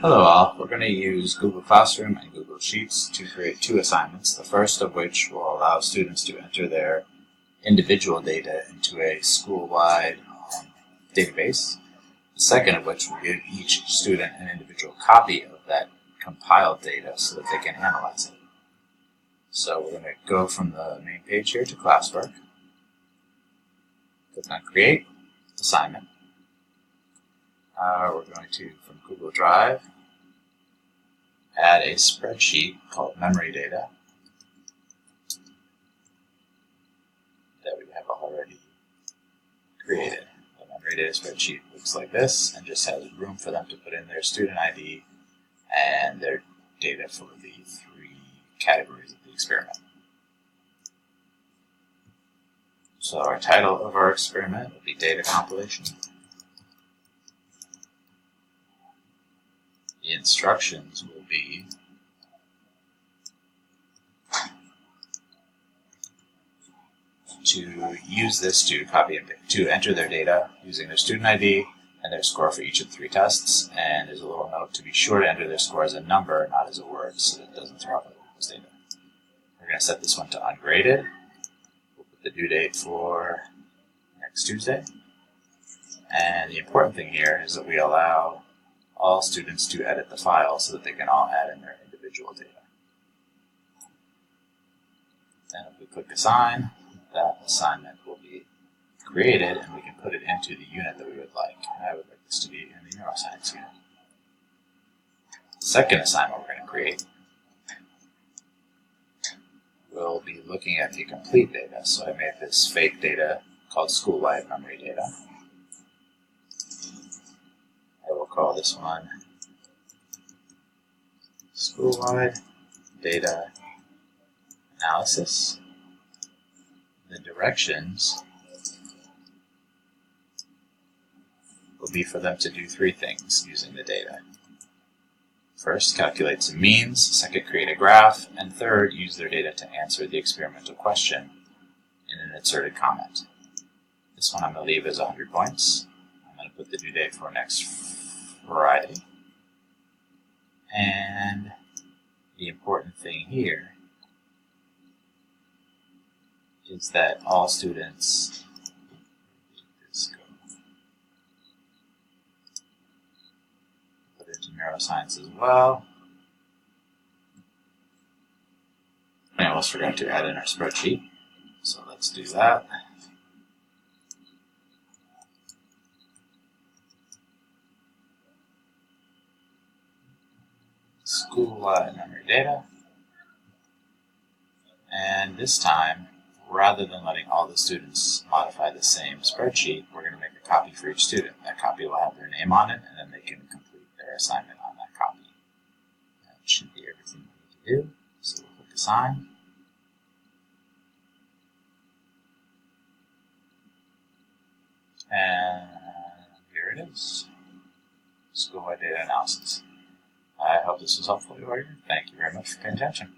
Hello all, we're going to use Google Classroom and Google Sheets to create two assignments, the first of which will allow students to enter their individual data into a school-wide database. The second of which will give each student an individual copy of that compiled data so that they can analyze it. So we're going to go from the main page here to classwork, click on Create, Assignment. We're going to, from Google Drive, add a spreadsheet called Memory Data that we have already created. The Memory Data spreadsheet looks like this and just has room for them to put in their student ID and their data for the three categories of the experiment. So our title of our experiment will be Data Compilation. The instructions will be to use this to enter their data using their student ID and their score for each of the three tests. And there's a little note to be sure to enter their score as a number, not as a word, so that it doesn't throw out this data. We're going to set this one to ungraded. We'll put the due date for next Tuesday. And the important thing here is that we allow all students to edit the file so that they can all add in their individual data. Then if we click Assign, that assignment will be created and we can put it into the unit that we would like. I would like this to be in the neuroscience unit. The second assignment we're going to create will be looking at the complete data. So I made this fake data called school-wide memory data. I will call this one School-wide Data Analysis. The directions will be for them to do three things using the data. First, calculate some means. Second, create a graph. And third, use their data to answer the experimental question in an inserted comment. This one I'm going to leave as 100 points. I'm going to put the due date for next Friday. And the important thing here is that all students put it into neuroscience as well. I almost forgot to add in our spreadsheet, so let's do that. School-wide memory data. And this time, rather than letting all the students modify the same spreadsheet, we're going to make a copy for each student. That copy will have their name on it, and then they can complete their assignment on that copy. That should be everything we need to do. So we'll click Assign. And here it is. School-wide data analysis. I hope this was helpful to you. Thank you very much for paying attention.